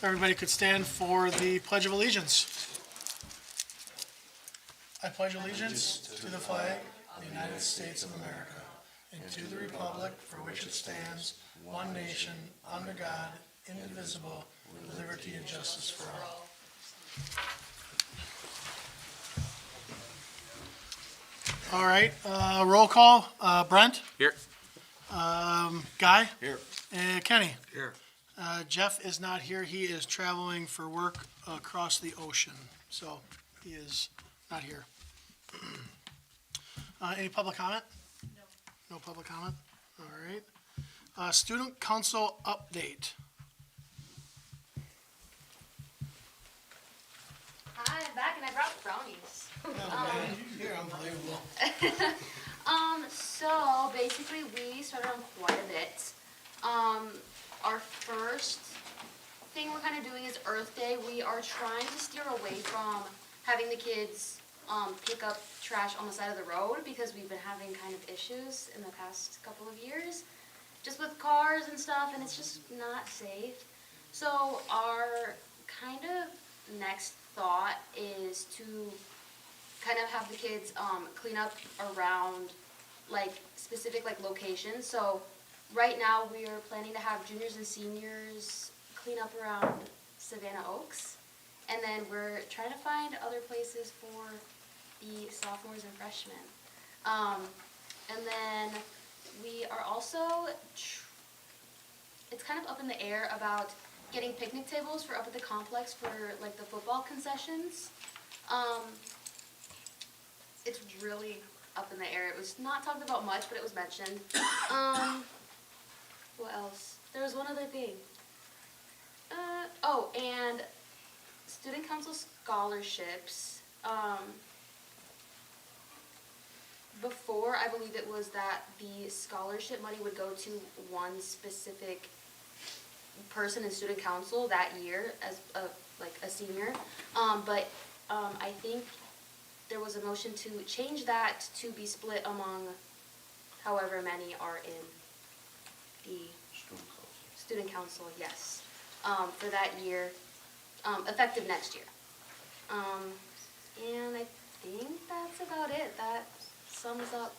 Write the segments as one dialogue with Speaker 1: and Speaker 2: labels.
Speaker 1: Everybody could stand for the Pledge of Allegiance. I pledge allegiance to the flag of the United States of America and to the republic for which it stands, one nation, under God, indivisible, with liberty and justice for all. All right, roll call. Brent?
Speaker 2: Here.
Speaker 1: Guy?
Speaker 2: Here.
Speaker 1: And Kenny?
Speaker 2: Here.
Speaker 1: Jeff is not here. He is traveling for work across the ocean, so he is not here. Any public comment? No. No public comment? All right. Student council update.
Speaker 3: Hi, I'm back and I brought brownies.
Speaker 1: You're unbelievable.
Speaker 3: So basically we started on quite a bit. Our first thing we're kind of doing is Earth Day. We are trying to steer away from having the kids pick up trash on the side of the road because we've been having kind of issues in the past couple of years just with cars and stuff, and it's just not safe. So our kind of next thought is to kind of have the kids clean up around like specific like locations. So right now we are planning to have juniors and seniors clean up around Savannah Oaks, and then we're trying to find other places for the sophomores and freshmen. And then we are also, it's kind of up in the air about getting picnic tables for up at the complex for like the football concessions. It's really up in the air. It was not talked about much, but it was mentioned. What else? There was one other thing. Oh, and student council scholarships. Before, I believe it was that the scholarship money would go to one specific person in student council that year as a senior. But I think there was a motion to change that to be split among however many are in the student council, yes, for that year, effective next year. And I think that's about it. That sums up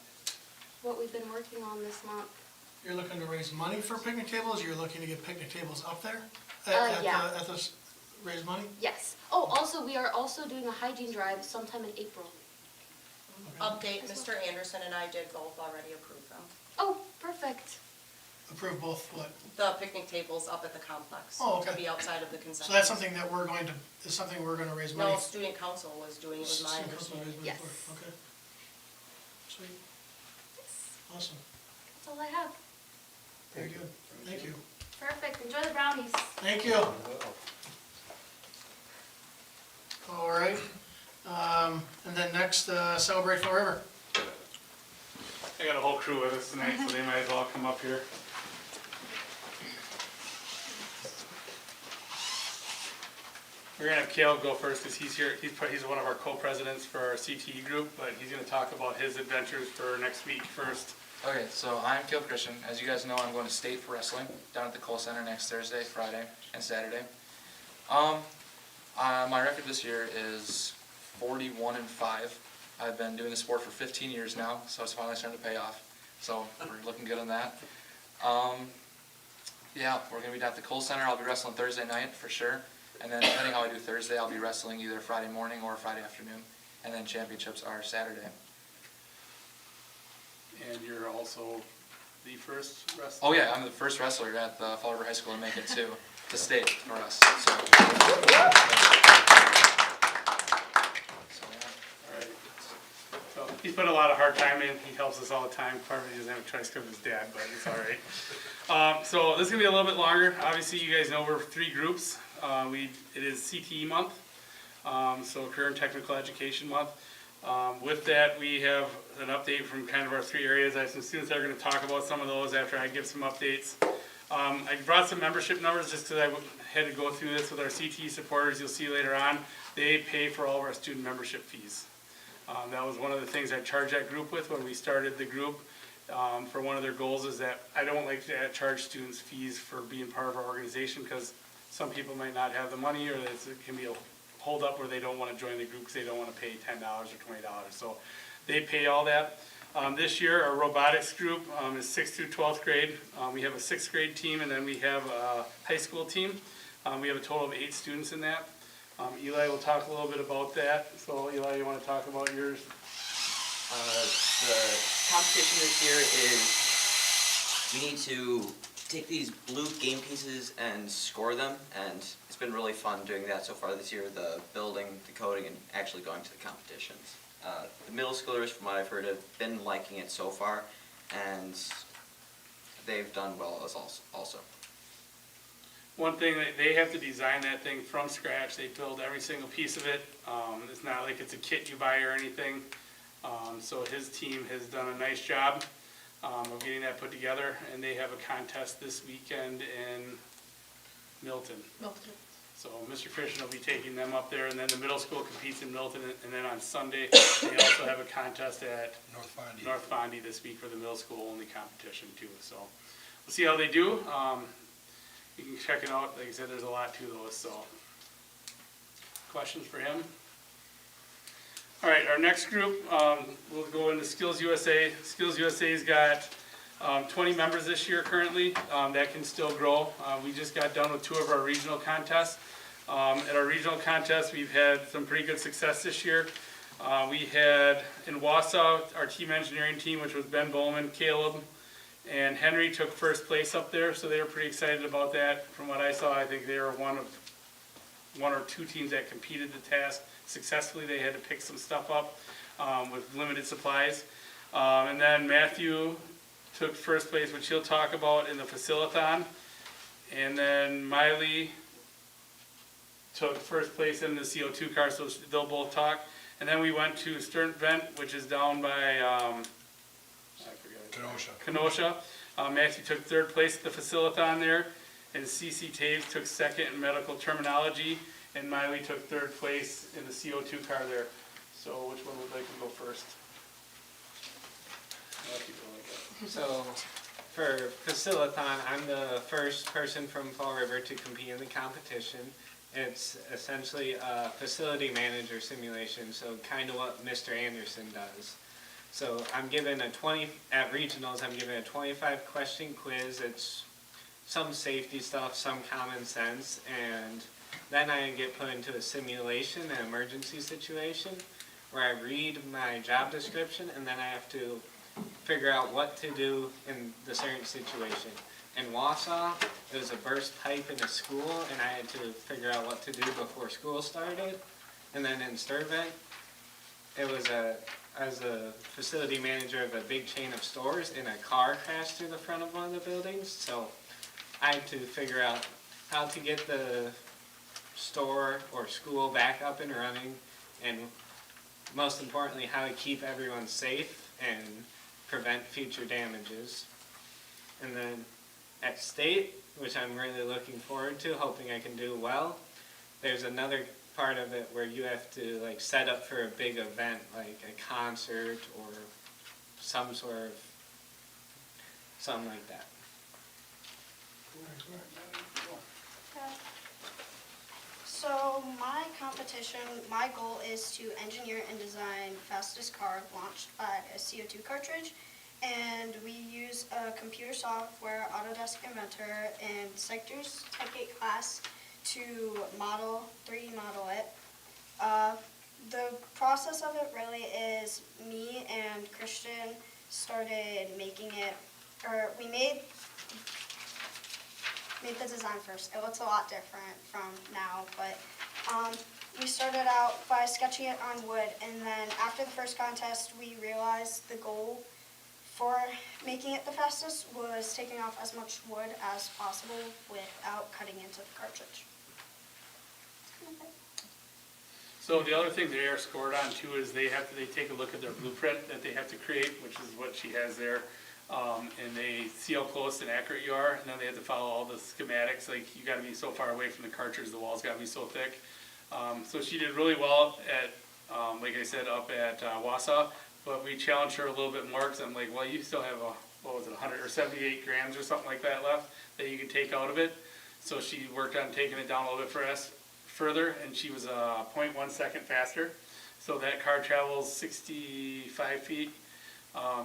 Speaker 3: what we've been working on this month.
Speaker 1: You're looking to raise money for picnic tables, or you're looking to get picnic tables up there?
Speaker 3: Yeah.
Speaker 1: Raise money?
Speaker 3: Yes. Oh, also, we are also doing a hygiene drive sometime in April.
Speaker 4: Update, Mr. Anderson and I did both already approve them.
Speaker 3: Oh, perfect.
Speaker 1: Approve both what?
Speaker 4: The picnic tables up at the complex.
Speaker 1: Oh, okay.
Speaker 4: To be outside of the concession.
Speaker 1: So that's something that we're going to raise money?
Speaker 4: No, student council was doing it, was my
Speaker 1: Student council
Speaker 4: understanding.
Speaker 1: raise money
Speaker 3: Yes.
Speaker 1: for it. Okay. Sweet. Awesome.
Speaker 3: That's all I have.
Speaker 1: Very good. Thank you.
Speaker 3: Perfect. Enjoy the brownies.
Speaker 1: Thank you. All right. And then next, Celebrate Fall River.
Speaker 5: I got a whole crew with us tonight, so they might as well come up here. We're gonna have Cale go first because he's here. He's one of our co-presidents for our CTE group, but he's gonna talk about his adventures for next week first.
Speaker 2: Okay, so I'm Caleb Christian. As you guys know, I'm going to state for wrestling down at the Cole Center next Thursday, Friday, and Saturday. My record this year is 41-5. I've been doing the sport for 15 years now, so it's finally starting to pay off. So we're looking good on that. Yeah, we're going to be down at the Cole Center. I'll be wrestling Thursday night for sure. And then depending how I do Thursday, I'll be wrestling either Friday morning or Friday afternoon. And then championships are Saturday.
Speaker 5: And you're also the first wrestler?
Speaker 2: Oh yeah, I'm the first wrestler at the Fall River High School to make it to state for us. So
Speaker 5: Alright. So he's put a lot of hard time in. He helps us all the time. Part of it he doesn't have a choice because of his dad, but it's alright. So this is gonna be a little bit longer. Obviously, you guys know we're three groups. It is CTE month, so Current Technical Education month. With that, we have an update from kind of our three areas. I have some students that are going to talk about some of those after I give some updates. I brought some membership numbers just because I had to go through this with our CTE supporters. You'll see later on, they pay for all of our student membership fees. That was one of the things I charged that group with when we started the group. For one of their goals is that I don't like to charge students fees for being part of our organization because some people might not have the money, or it can be a hold up where they don't want to join the group because they don't want to pay $10 or $20. So they pay all that. This year, our robotics group is 6th through 12th grade. We have a 6th grade team, and then we have a high school team. We have a total of 8 students in that. Eli will talk a little bit about that. So Eli, you want to talk about yours?
Speaker 6: The competition this year is we need to take these blue game pieces and score them, and it's been really fun doing that so far this year, the building, the coding, and actually going to the competitions. The middle schoolers, from what I've heard, have been liking it so far, and they've done well as also.
Speaker 5: One thing, they have to design that thing from scratch. They build every single piece of it. It's not like it's a kit you buy or anything. So his team has done a nice job of getting that put together, and they have a contest this weekend in Milton. So Mr. Christian will be taking them up there, and then the middle school competes in Milton, and then on Sunday, they also have a contest at North Fondy this week for the middle school only competition too. So we'll see how they do. You can check it out. Like I said, there's a lot to those, so. Questions for him? All right, our next group, we'll go into Skills USA. Skills USA's got 20 members this year currently. That can still grow. We just got done with 2 of our regional contests. At our regional contests, we've had some pretty good success this year. We had in Wausau, our team engineering team, which was Ben Bowman, Caleb, and Henry took first place up there, so they were pretty excited about that. From what I saw, I think they were one or two teams that competed the task successfully. They had to pick some stuff up with limited supplies. And then Matthew took first place, which he'll talk about in the Faciliton. And then Miley took first place in the CO2 car, so they'll both talk. And then we went to Sturtevant, which is down by Kenosha. Matthew took third place at the Faciliton there, and CC Taves took second in medical terminology, and Miley took third place in the CO2 car there. So which one would like to go first? I'll keep going like that.
Speaker 7: So for Faciliton, I'm the first person from Fall River to compete in the competition. It's essentially a facility manager simulation, so kind of what Mr. Anderson does. So I'm given at regionals, I'm given a 25 question quiz. It's some safety stuff, some common sense, and then I get put into a simulation, an emergency situation, where I read my job description, and then I have to figure out what to do in the certain situation. In Wausau, it was a burst pipe in a school, and I had to figure out what to do before school started. And then in Sturtevant, it was as a facility manager of a big chain of stores, and a car crashed through the front of one of the buildings. So I had to figure out how to get the store or school back up and running, and most importantly, how to keep everyone safe and prevent future damages. And then at state, which I'm really looking forward to, hoping I can do well, there's another part of it where you have to like set up for a big event, like a concert or some sort of something like that.
Speaker 8: So my competition, my goal is to engineer and design fastest car launched by a CO2 cartridge. And we use a computer software, Autodesk Inventor, and Sector's Tech 8 class to 3D model it. The process of it really is me and Christian started making it, or we made the design first. It looks a lot different from now, but we started out by sketching it on wood, and then after the first contest, we realized the goal for making it the fastest was taking off as much wood as possible without cutting into the cartridge.
Speaker 5: So the other thing they are scored on too is they take a look at their blueprint that they have to create, which is what she has there. And they see how close and accurate you are, and then they have to follow all the schematics, like you gotta be so far away from the cartridge, the wall's gotta be so thick. So she did really well at, like I said, up at Wausau, but we challenged her a little bit more, because I'm like, well, you still have 100 or 78 grams or something like that left that you can take out of it. So she worked on taking it down a little bit for us further, and she was 0.1 second faster. So that car travels 65 feet.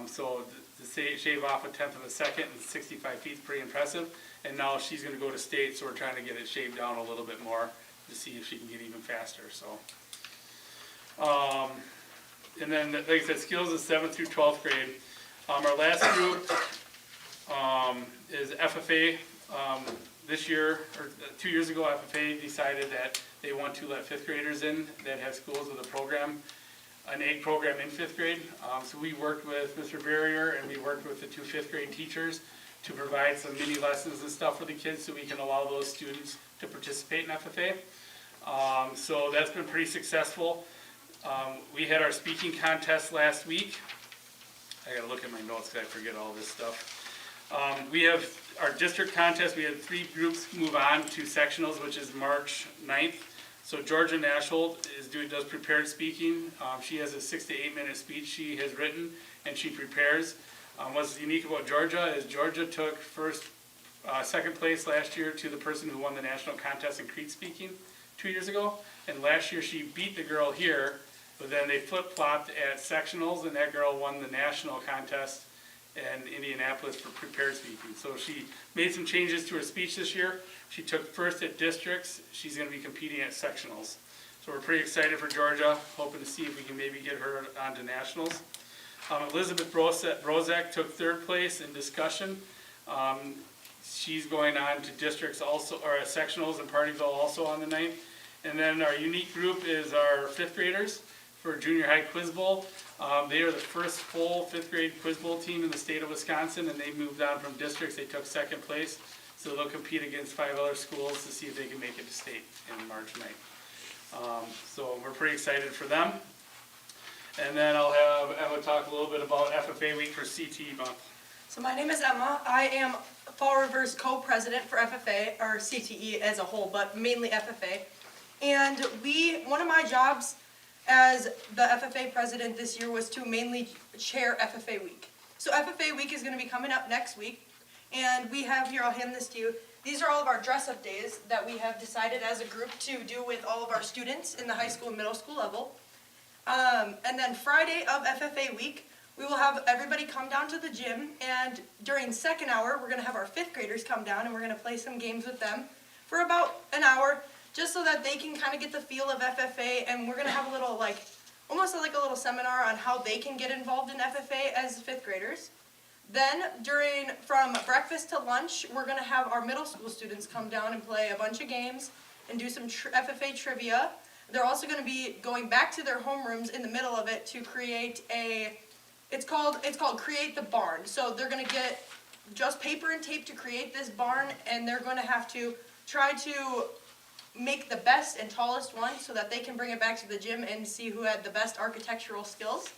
Speaker 5: So to shave off a tenth of a second and 65 feet is pretty impressive. And now she's going to go to state, so we're trying to get it shaved down a little bit more to see if she can get even faster. So, and then, like I said, skills is 7th through 12th grade. Our last group is FFA. This year, or 2 years ago, FFA decided that they want to let 5th graders in that have schools with a program, an egg program in 5th grade. So we worked with Mr. Barrier and we worked with the 2 5th grade teachers to provide some mini lessons and stuff for the kids so we can allow those students to participate in FFA. So that's been pretty successful. We had our speaking contest last week. I gotta look at my notes because I forget all this stuff. We have our district contest. We had 3 groups move on to sectionals, which is March 9th. So Georgia Nashholt does prepared speaking. She has a 6 to 8 minute speech she has written and she prepares. What's unique about Georgia is Georgia took second place last year to the person who won the national contest in Crete speaking 2 years ago. And last year she beat the girl here, but then they flip-flopped at sectionals and that girl won the national contest in Indianapolis for prepared speaking. So she made some changes to her speech this year. She took first at districts. She's going to be competing at sectionals. So we're pretty excited for Georgia, hoping to see if we can maybe get her onto nationals. Elizabeth Brozak took 3rd place in discussion. She's going on to districts also, or sectionals and Partyville also on the 9th. And then our unique group is our 5th graders for Junior High Quiz Bowl. They are the first full 5th grade Quiz Bowl team in the state of Wisconsin, and they moved on from districts. They took 2nd place, so they'll compete against 5 other schools to see if they can make it to state in March 9th. So we're pretty excited for them. And then I'll have Emma talk a little bit about FFA week for CTE month.
Speaker 9: So my name is Emma. I am Fall River's co-president for FFA, or CTE as a whole, but mainly FFA. And one of my jobs as the FFA president this year was to mainly chair FFA week. So FFA week is going to be coming up next week. And we have here, I'll hand this to you. These are all of our dress-up days that we have decided as a group to do with all of our students in the high school and middle school level. And then Friday of FFA week, we will have everybody come down to the gym, and during second hour, we're going to have our 5th graders come down, and we're going to play some games with them for about an hour, just so that they can kind of get the feel of FFA, and we're going to have a little, almost like a little seminar on how they can get involved in FFA as 5th graders. Then, from breakfast to lunch, we're going to have our middle school students come down and play a bunch of games and do some FFA trivia. They're also going to be going back to their homerooms in the middle of it to create it's called Create the Barn. So they're going to get just paper and tape to create this barn, and they're going to have to try to make the best and tallest one so that they can bring it back to the gym and see who had the best architectural skills.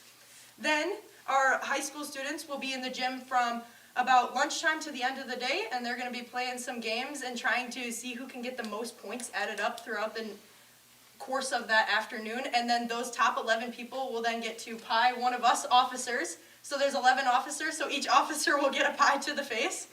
Speaker 9: Then our high school students will be in the gym from about lunchtime to the end of the day, and they're going to be playing some games and trying to see who can get the most points added up throughout the course of that afternoon. And then those top 11 people will then get to pie one of us officers. So there's 11 officers, so each officer will get a pie to the face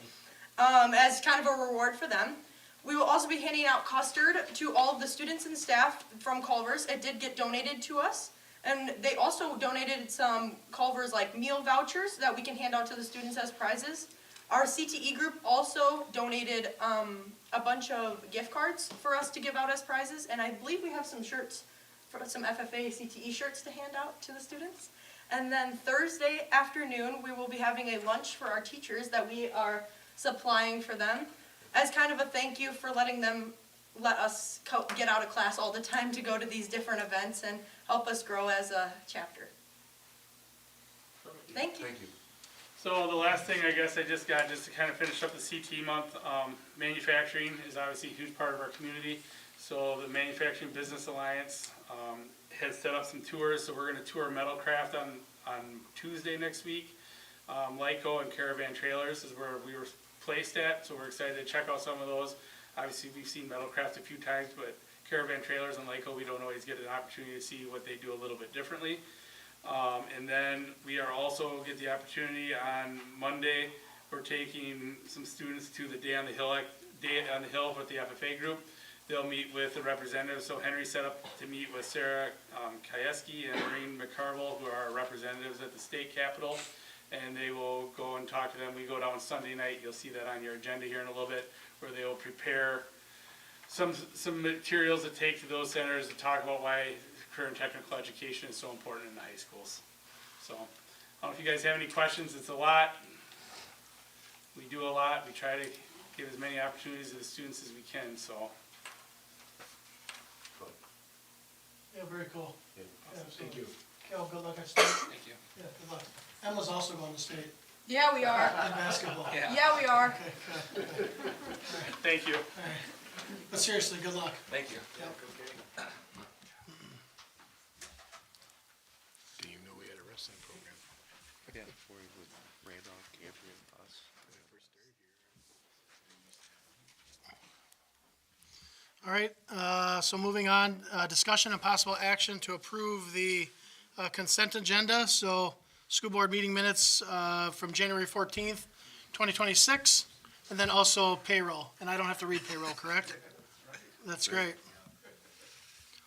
Speaker 9: as kind of a reward for them. We will also be handing out custard to all of the students and staff from Culver's. It did get donated to us. And they also donated some Culver's meal vouchers that we can hand out to the students as prizes. Our CTE group also donated a bunch of gift cards for us to give out as prizes, and I believe we have some shirts, some FFA CTE shirts to hand out to the students. And then Thursday afternoon, we will be having a lunch for our teachers that we are supplying for them as kind of a thank you for letting them let us get out of class all the time to go to these different events and help us grow as a chapter. Thank you.
Speaker 5: So the last thing I guess I just got, just to kind of finish up the CTE month, manufacturing is obviously a huge part of our community. So the Manufacturing Business Alliance has set up some tours. So we're going to tour Metalcraft on Tuesday next week. Lyco and Caravan Trailers is where we were placed at, so we're excited to check out some of those. Obviously we've seen Metalcraft a few times, but Caravan Trailers and Lyco, we don't always get an opportunity to see what they do a little bit differently. And then we are also get the opportunity on Monday, we're taking some students to the Day on the Hill day on the Hill with the FFA group. They'll meet with the representatives, so Henry set up to meet with Sarah Kieski and Maureen McCarville, who are our representatives at the state capitol, and they will go and talk to them. We go down Sunday night, you'll see that on your agenda here in a little bit, where they will prepare some materials to take to those centers to talk about why career and technical education is so important in the high schools. So, I don't know if you guys have any questions. It's a lot. We do a lot. We try to give as many opportunities to the students as we can, so.
Speaker 1: Yeah, very cool.
Speaker 5: Thank you.
Speaker 1: Cal, good luck at state.
Speaker 2: Thank you.
Speaker 1: Yeah, good luck. Emma's also going to state
Speaker 9: Yeah, we are.
Speaker 1: in basketball.
Speaker 2: Yeah.
Speaker 9: Yeah, we are.
Speaker 1: Okay, good, good.
Speaker 5: Thank you.
Speaker 1: But seriously, good luck.
Speaker 2: Thank you.
Speaker 10: Do you know we had a wrestling program?
Speaker 2: Yeah.
Speaker 10: Before he was Randolph, Campion, us. When I first started here.
Speaker 1: All right, so moving on, discussion and possible action to approve the consent agenda. So school board meeting minutes from January 14th, 2026, and then also payroll. And I don't have to read payroll, correct? That's great.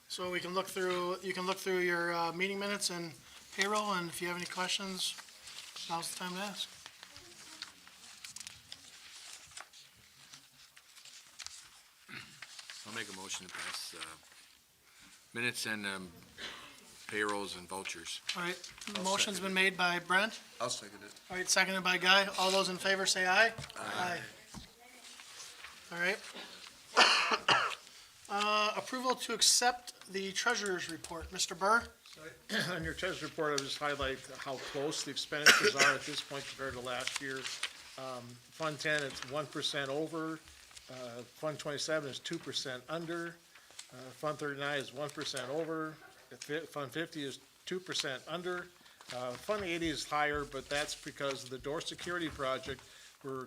Speaker 1: So we can look through, you can look through your meeting minutes and payroll, and if you have any questions, now's the time to ask.
Speaker 10: I'll make a motion to pass minutes and payrolls and vouchers.
Speaker 1: All right, motion's been made by Brent.
Speaker 10: I'll second it.
Speaker 1: All right, seconded by Guy. All those in favor say aye. Aye. All right. Approval to accept the treasurer's report. Mr. Burr?
Speaker 11: On your treasurer's report, I'll just highlight how close the expenditures are at this point compared to last year. Fund 10, it's 1% over. Fund 27 is 2% under. Fund 39 is 1% over. Fund 50 is 2% under. Fund 80 is higher, but that's because of the door security project. We're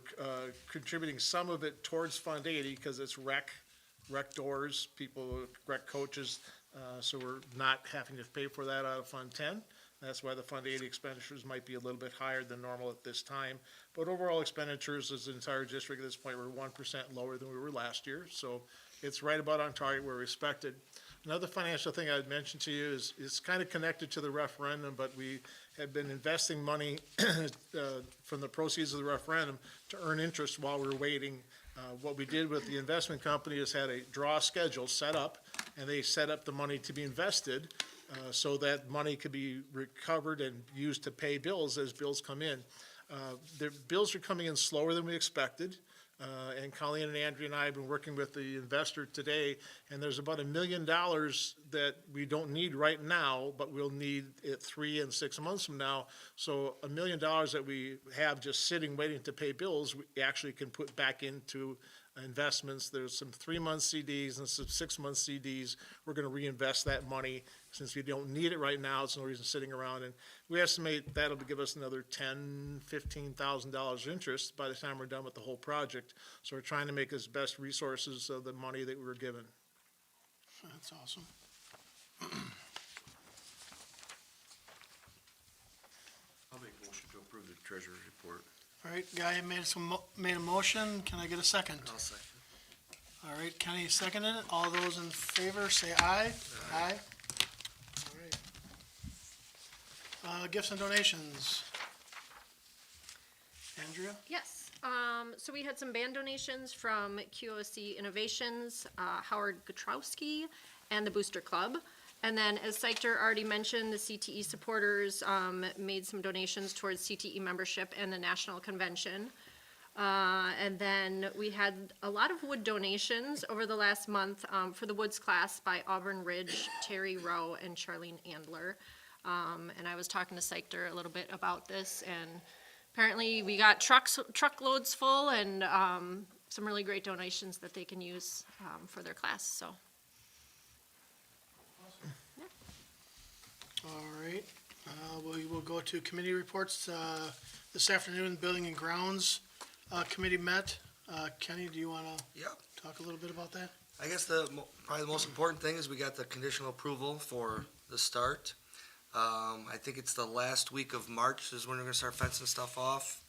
Speaker 11: contributing some of it towards Fund 80 because it's rec doors, rec coaches, so we're not having to pay for that out of Fund 10. That's why the Fund 80 expenditures might be a little bit higher than normal at this time. But overall expenditures as an entire district at this point, we're 1% lower than we were last year. So it's right about on target where we expected. Another financial thing I'd mention to you is it's kind of connected to the referendum, but we have been investing money from the proceeds of the referendum to earn interest while we're waiting. What we did with the investment company is had a draw schedule set up, and they set up the money to be invested so that money could be recovered and used to pay bills as bills come in. The bills are coming in slower than we expected. And Colleen and Andrea and I have been working with the investor today, and there's about $1 million that we don't need right now, but we'll need it 3 and 6 months from now. So $1 million that we have just sitting waiting to pay bills, we actually can put back into investments. There's some 3-month CDs and some 6-month CDs. We're going to reinvest that money since we don't need it right now. It's no reason sitting around. And we estimate that'll give us another $10,000, $15,000 interest by the time we're done with the whole project. So we're trying to make as best resources of the money that we were given.
Speaker 1: That's awesome.
Speaker 10: I'll make a motion to approve the treasurer's report.
Speaker 1: All right, Guy made a motion. Can I get a second?
Speaker 10: I'll second.
Speaker 1: All right, Kenny seconded it. All those in favor say aye. Aye. All right. Gifts and donations. Andrea?
Speaker 12: Yes, so we had some band donations from QOC Innovations, Howard Gutrowski, and the Booster Club. And then, as Seichter already mentioned, the CTE supporters made some donations towards CTE membership and the national convention. And then we had a lot of wood donations over the last month for the Woods class by Auburn Ridge, Terry Rowe, and Charlene Andler. And I was talking to Seichter a little bit about this, and apparently we got truckloads full and some really great donations that they can use for their class, so.
Speaker 1: All right, we will go to committee reports. This afternoon, Building and Grounds Committee met. Kenny, do you want to
Speaker 13: Yep.
Speaker 1: talk a little bit about that?
Speaker 13: I guess probably the most important thing is we got the conditional approval for the start. I think it's the last week of March is when we're gonna start fencing stuff off.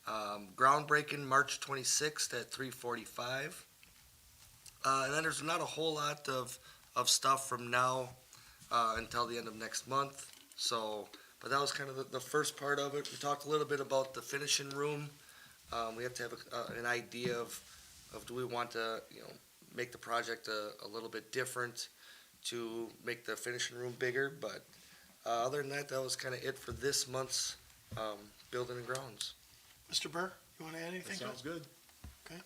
Speaker 13: Groundbreaking, March 26th at 3:45. And then there's not a whole lot of stuff from now until the end of next month. So, but that was kind of the first part of it. We talked a little bit about the finishing room. We have to have an idea of do we want to, make the project a little bit different to make the finishing room bigger. But other than that, that was kind of it for this month's building and grounds.
Speaker 1: Mr. Burr, you want to add anything?
Speaker 11: That sounds good.
Speaker 1: Okay.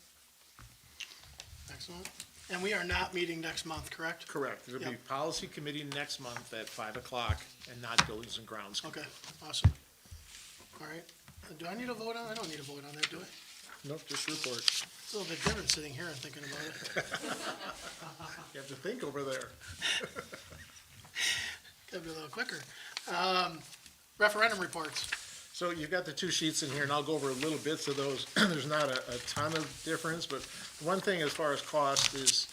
Speaker 1: Excellent. And we are not meeting next month, correct?
Speaker 11: Correct. There'll be
Speaker 1: Yep.
Speaker 11: policy committee next month at 5 o'clock and not buildings and grounds.
Speaker 1: Okay, awesome. All right. Do I need a vote on? I don't need a vote on that, do I?
Speaker 11: Nope, just report.
Speaker 1: It's a little bit different sitting here and thinking about it.
Speaker 11: You have to think over there.
Speaker 1: Gotta be a little quicker. Referendum reports.
Speaker 11: So you've got the two sheets in here, and I'll go over little bits of those. There's not a ton of difference, but one thing as far as cost is,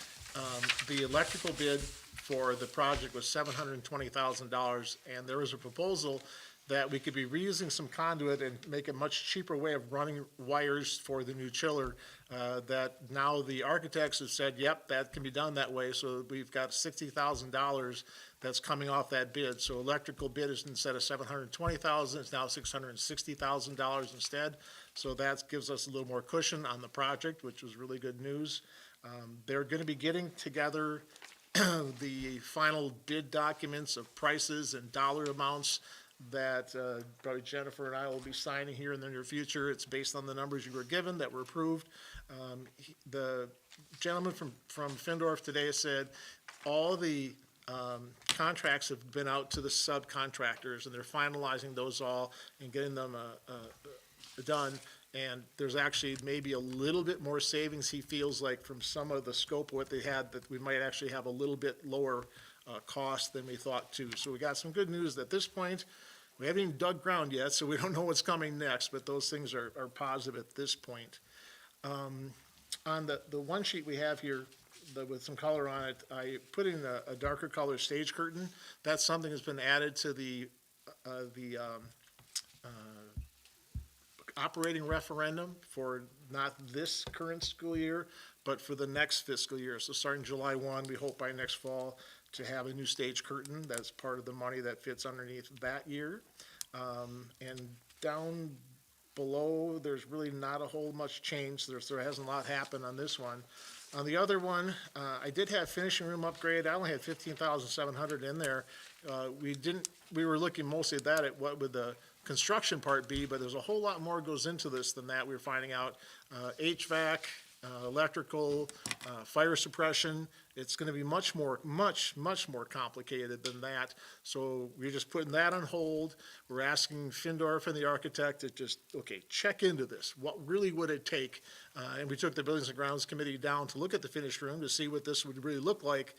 Speaker 11: the electrical bid for the project was $720,000, and there was a proposal that we could be reusing some conduit and make a much cheaper way of running wires for the new chiller, that now the architects have said, yep, that can be done that way, so we've got $60,000 that's coming off that bid. So electrical bid is, instead of $720,000, it's now $660,000 instead. So that gives us a little more cushion on the project, which was really good news. They're gonna be getting together the final bid documents of prices and dollar amounts that probably Jennifer and I will be signing here in the near future. It's based on the numbers you were given that were approved. The gentleman from Findorff today said all the contracts have been out to the subcontractors, and they're finalizing those all and getting them done. And there's actually maybe a little bit more savings, he feels like, from some of the scope of what they had, that we might actually have a little bit lower cost than we thought too. So we got some good news at this point. We haven't even dug ground yet, so we don't know what's coming next, but those things are positive at this point. On the one sheet we have here, with some color on it, I put in a darker color stage curtain. That's something that's been added to the operating referendum for not this current school year, but for the next fiscal year. So starting July 1, we hope by next fall to have a new stage curtain. That's part of the money that fits underneath that year. And down below, there's really not a whole much change. There hasn't a lot happened on this one. On the other one, I did have finishing room upgrade. I only had $15,700 in there. We were looking mostly at that, at what would the construction part be, but there's a whole lot more goes into this than that. We were finding out HVAC, electrical, fire suppression. It's gonna be much more complicated than that. So we're just putting that on hold. We're asking Findorff and the architect to just, okay, check into this. What really would it take? And we took the Buildings and Grounds Committee down to look at the finished room to see what this would really look like,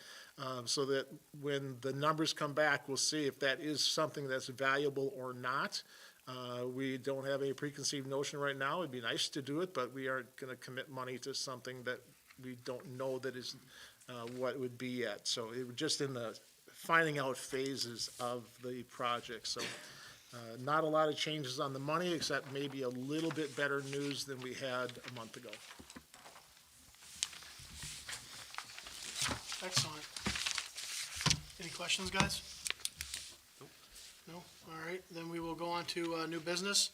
Speaker 11: so that when the numbers come back, we'll see if that is something that's valuable or not. We don't have a preconceived notion right now. It'd be nice to do it, but we aren't gonna commit money to something that we don't know that is what it would be yet. So it was just in the finding out phases of the project. So not a lot of changes on the money, except maybe a little bit better news than we had a month ago.
Speaker 1: Excellent. Any questions, guys? No? All right, then we will go on to new business.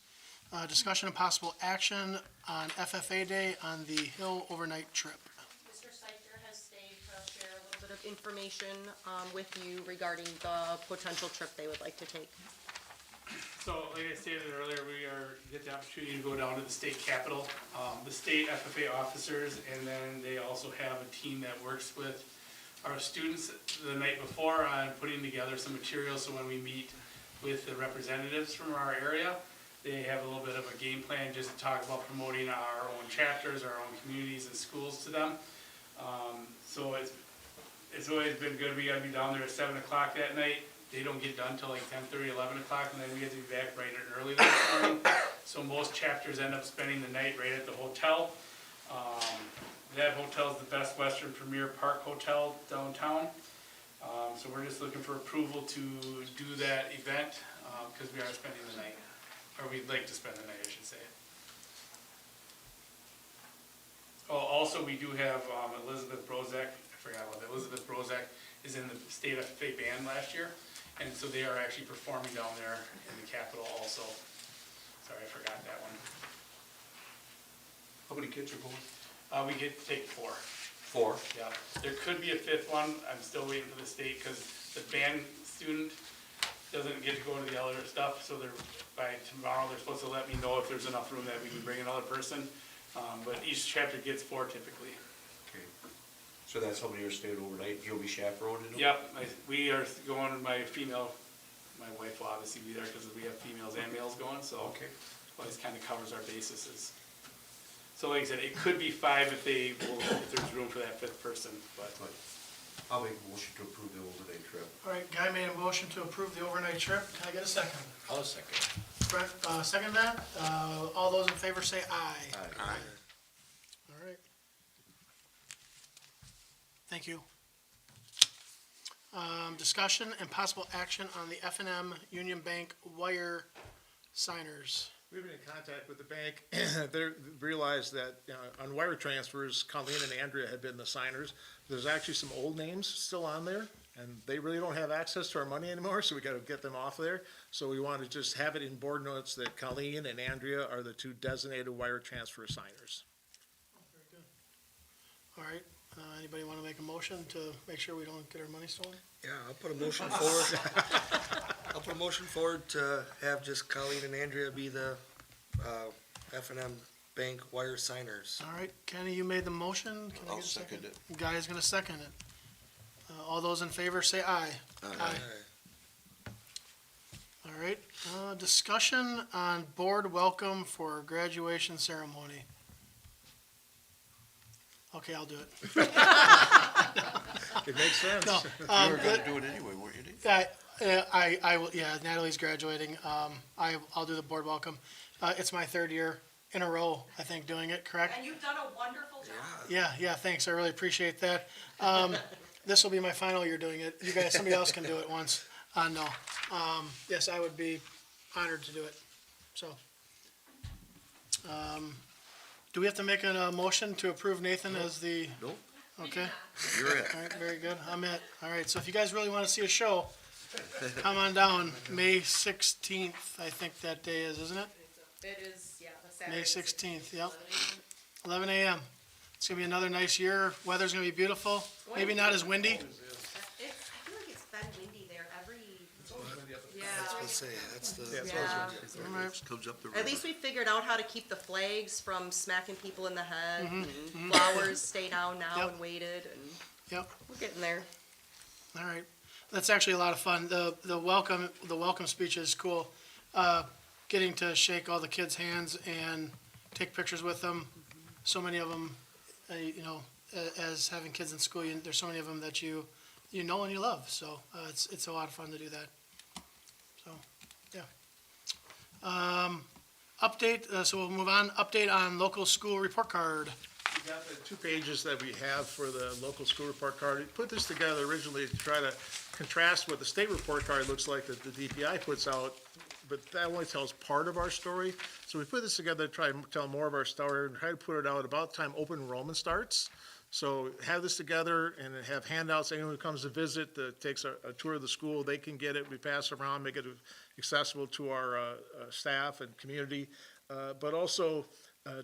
Speaker 1: Discussion and possible action on FFA Day on the Hill overnight trip.
Speaker 4: Mr. Seichter has stayed to share a little bit of information with you regarding the potential trip they would like to take.
Speaker 5: So, like I stated earlier, get the opportunity to go down to the state capitol, the state FFA officers, and then they also have a team that works with our students the night before on putting together some materials, so when we meet with the representatives from our area, they have a little bit of a game plan just to talk about promoting our own chapters, our own communities and schools to them. So it's always been good. We gotta be down there at 7 o'clock that night. They don't get done till like 10:30, 11 o'clock, and then we have to be back bright and early the next morning. So most chapters end up spending the night right at the hotel. That hotel is the Best Western Premier Park Hotel downtown. So we're just looking for approval to do that event, because we are spending the night, or we'd like to spend the night, I should say. Also, we do have Elizabeth Brozak, I forgot about that, Elizabeth Brozak is in the state FFA band last year, and so they are actually performing down there in the Capitol also. Sorry, I forgot that one.
Speaker 10: How many kids are going?
Speaker 5: We get to take 4.
Speaker 6: 4.
Speaker 5: Yeah, there could be a 5th one, I'm still waiting for the state, because the band student doesn't get to go into the other stuff, so by tomorrow, they're supposed to let me know if there's enough room that we can bring another person. But each chapter gets 4 typically.
Speaker 10: Okay. So that's somebody who's staying overnight, you'll be chaperoning them?
Speaker 5: Yep, we are going, my wife will obviously be there, because we have females and males going, so.
Speaker 10: Okay.
Speaker 5: Always kind of covers our bases. So like I said, it could be 5 if there's room for that 5th person, but.
Speaker 10: I'll make a motion to approve the overnight trip.
Speaker 1: All right, Guy made a motion to approve the overnight trip. Can I get a second?
Speaker 10: I'll second.
Speaker 1: Brett, second that. All those in favor say aye.
Speaker 10: Aye.
Speaker 1: All right. Thank you. Discussion and possible action on the F&M Union Bank wire signers.
Speaker 11: We've been in contact with the bank. They realized that on wire transfers, Colleen and Andrea had been the signers. There's actually some old names still on there, and they really don't have access to our money anymore, so we got to get them off there. So we want to just have it in board notes that Colleen and Andrea are the 2 designated wire transfer signers.
Speaker 1: Very good. All right, anybody want to make a motion to make sure we don't get our money stolen?
Speaker 13: Yeah, I'll put a motion forward. I'll put a motion forward to have just Colleen and Andrea be the F&M Bank wire signers.
Speaker 1: All right, Kenny, you made the motion. Can I
Speaker 10: I'll
Speaker 1: get a
Speaker 10: second it.
Speaker 1: Guy is going to second it. All those in favor say aye.
Speaker 10: Aye.
Speaker 1: All right, discussion on board welcome for graduation ceremony. Okay, I'll do it.
Speaker 11: It makes sense.
Speaker 1: No,
Speaker 10: You were gonna do it anyway, weren't you?
Speaker 1: I will, yeah, Natalie's graduating. I'll do the board welcome. It's my 3rd year in a row, I think, doing it, correct?
Speaker 9: And you've done a wonderful job.
Speaker 1: Yeah, thanks. I really appreciate that. This will be my final year doing it. You guys, somebody else can do it once. No. Yes, I would be honored to do it. So, do we have to make a motion to approve Nathan as the?
Speaker 10: Nope.
Speaker 1: Okay.
Speaker 10: You're it.
Speaker 1: All right, very good. I'm it. All right, so if you guys really want to see a show, come on down. May 16th, I think that day is, isn't it?
Speaker 4: It is, yeah, the Saturday.
Speaker 1: May 16th, yep. 11 a.m. It's gonna be another nice year. Weather's gonna be beautiful. Maybe not as windy.
Speaker 4: I feel like it's been windy there every,
Speaker 13: Let's say, that's the.
Speaker 4: yeah.
Speaker 10: Comes up the
Speaker 4: At
Speaker 10: river.
Speaker 4: least we figured out how to keep the flags from smacking people in the head. And flowers stay down now
Speaker 1: Yep.
Speaker 4: and weighted, and
Speaker 1: Yep.
Speaker 4: we're getting there.
Speaker 1: All right. That's actually a lot of fun. The welcome speech is cool. Getting to shake all the kids' hands and take pictures with them. So many of them, as having kids in school, there's so many of them that you know and you love. So it's a lot of fun to do that. So, yeah. Update, so we'll move on. Update on local school report card.
Speaker 11: We got the 2 pages that we have for the local school report card. We put this together originally to try to contrast what the state report card looks like that the DPI puts out, but that only tells part of our story. So we put this together to try and tell more of our story and try to put it out about the time open enrollment starts. So have this together and have handouts. Anyone who comes to visit, that takes a tour of the school, they can get it. We pass it around, make it accessible to our staff and community. But also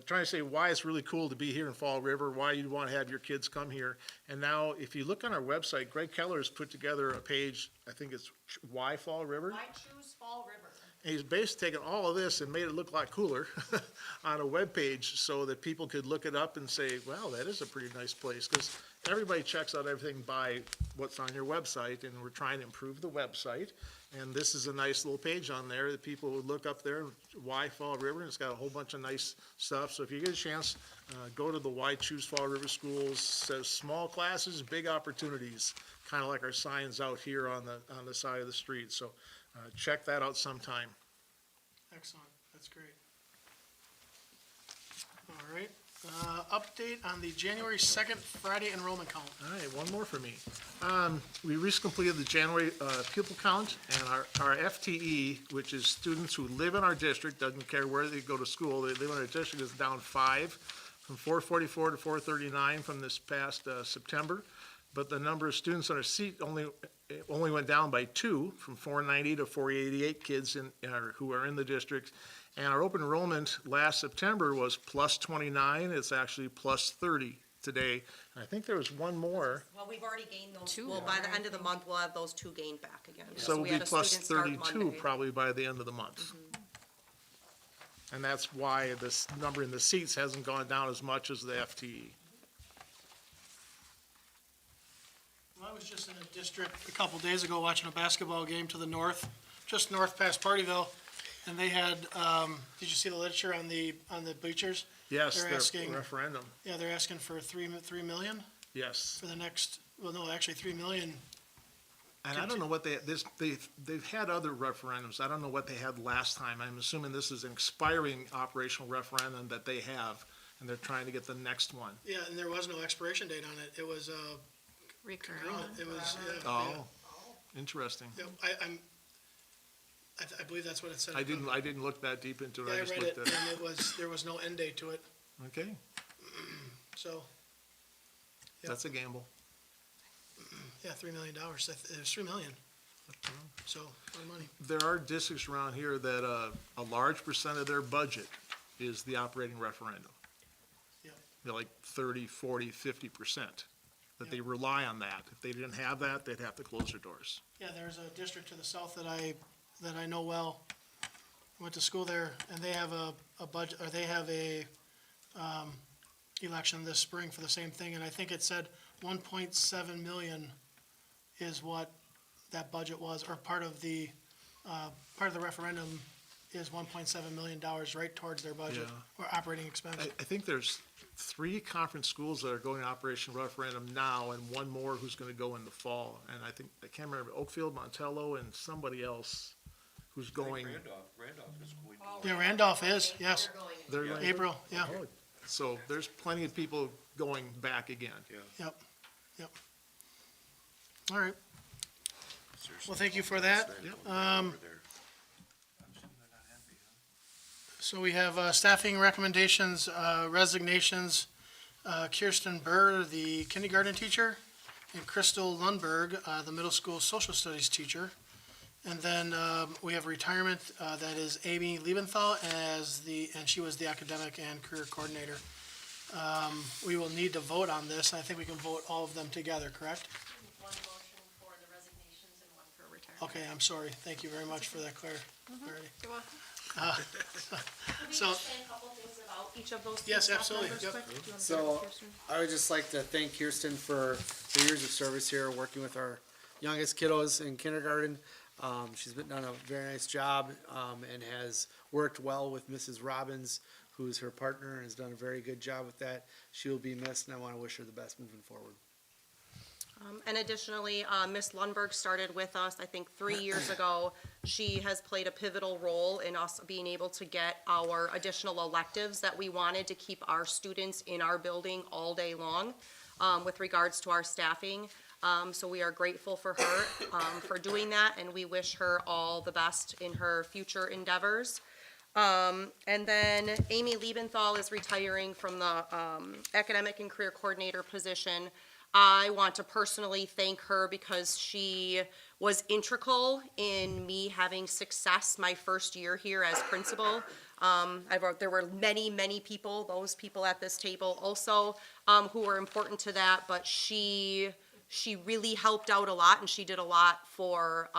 Speaker 11: trying to say why it's really cool to be here in Fall River, why you'd want to have your kids come here. And now, if you look on our website, Greg Keller has put together a page, I think it's Why Fall River?
Speaker 4: I choose Fall River.
Speaker 11: And he's basically taken all of this and made it look a lot cooler on a web page so that people could look it up and say, wow, that is a pretty nice place. Because everybody checks out everything by what's on your website, and we're trying to improve the website. And this is a nice little page on there that people would look up there, Why Fall River, and it's got a whole bunch of nice stuff. So if you get a chance, go to the Why Choose Fall River Schools. It says small classes, big opportunities, kind of like our signs out here on the side of the street. So check that out sometime.
Speaker 1: Excellent, that's great. All right, update on the January 2nd Friday enrollment count.
Speaker 11: All right, one more for me. We recently completed the January pupil count, and our FTE, which is students who live in our district, doesn't care where they go to school, they live in our district, is down 5 from 444 to 439 from this past September, but the number of students on our seat only went down by 2, from 490 to 488 kids who are in the district. And our open enrollment last September was plus 29. It's actually plus 30 today. And I think there was one more.
Speaker 4: Well, we've already gained those,
Speaker 12: Two
Speaker 4: well,
Speaker 12: more,
Speaker 4: by the
Speaker 12: I
Speaker 4: end of the month, we'll have those 2 gained back again.
Speaker 11: So
Speaker 4: we
Speaker 11: we'll be
Speaker 4: had a
Speaker 11: plus
Speaker 4: student start
Speaker 11: 32
Speaker 4: Monday.
Speaker 11: probably by the end of the month. And that's why this number in the seats hasn't gone down as much as the FTE.
Speaker 1: I was just in a district a couple days ago watching a basketball game to the north, just north past Partyville, and they had, did you see the literature on the bleachers?
Speaker 11: Yes,
Speaker 1: They're
Speaker 11: the
Speaker 1: asking-
Speaker 11: referendum,
Speaker 1: Yeah, they're asking for 3 million
Speaker 11: yes.
Speaker 1: for the next, well, no, actually 3 million.
Speaker 11: And I don't know what they've had other referendums. I don't know what they had last time. I'm assuming this is an expiring operational referendum that they have, and they're trying to get the next one.
Speaker 1: Yeah, and there was no expiration date on it. It was,
Speaker 12: Recurring.
Speaker 1: it was, yeah.
Speaker 11: Oh, interesting.
Speaker 1: Yeah, I believe that's what it said.
Speaker 11: I didn't look that deep into it.
Speaker 1: Yeah,
Speaker 11: I
Speaker 1: I
Speaker 11: just
Speaker 1: read it,
Speaker 11: looked at
Speaker 1: and there was no end date to it,
Speaker 11: Okay,
Speaker 1: so, Yep.
Speaker 11: that's a gamble.
Speaker 1: yeah, $3 million. It was 3 million. So, a lot of money.
Speaker 11: There are districts around here that a large percent of their budget is the operating referendum.
Speaker 1: Yep.
Speaker 11: They're like 30, 40, 50%, that they rely on that. If they didn't have that, they'd have to close their doors.
Speaker 1: Yeah, there's a district to the south that I know well. Went to school there, and they have a budget, or they have a, election this spring for the same thing, and I think it said 1.7 million is what that budget was, or part of the referendum is $1.7 million right towards their budget,
Speaker 11: Yeah.
Speaker 1: or operating expense.
Speaker 11: I think there's 3 conference schools that are going to Operation Referendum now, and one more who's gonna go in the fall. And I can't remember, Oakfield, Montello, and somebody else who's going.
Speaker 10: Randolph is going.
Speaker 1: Yeah, Randolph is, yes,
Speaker 11: They're going-
Speaker 1: April, yeah,
Speaker 11: Oh, so there's plenty of people going back again.
Speaker 1: yep. All right, well, thank you for that. So we have staffing recommendations, resignations. Kirsten Burr, the kindergarten teacher, and Crystal Lundberg, the middle school social studies teacher. And then we have retirement, that is Amy Liebenthal and she was the academic and career coordinator. We will need to vote on this. I think we can vote all of them together, correct?
Speaker 12: One motion for the resignations and one for retirement.
Speaker 1: Okay, I'm sorry. Thank you very much for that clarity.
Speaker 12: You're welcome.
Speaker 4: Could we
Speaker 1: So-
Speaker 4: just say a couple things about each of those?
Speaker 1: Yes,
Speaker 4: staff
Speaker 1: absolutely,
Speaker 4: members
Speaker 1: yep.
Speaker 4: quick? Do you wanna
Speaker 14: So,
Speaker 4: start with Kirsten?
Speaker 14: I would just like to thank Kirsten for the years of service here, working with our youngest kiddos in kindergarten. She's done a very nice job, and has worked well with Mrs. Robbins, who's her partner, and has done a very good job with that. She will be missed, and I want to wish her the best moving forward.
Speaker 4: And additionally, Ms. Lundberg started with us, I think, 3 years ago. She has played a pivotal role in us being able to get our additional electives that we wanted to keep our students in our building all day long, with regards to our staffing. So we are grateful for her, for doing that, and we wish her all the best in her future endeavors. And then Amy Liebenthal is retiring from the academic and career coordinator position. I want to personally thank her because she was integral in me having success my first year here as principal. There were many, many people, those people at this table also, who were important to that, but she really helped out a lot, and she did a lot for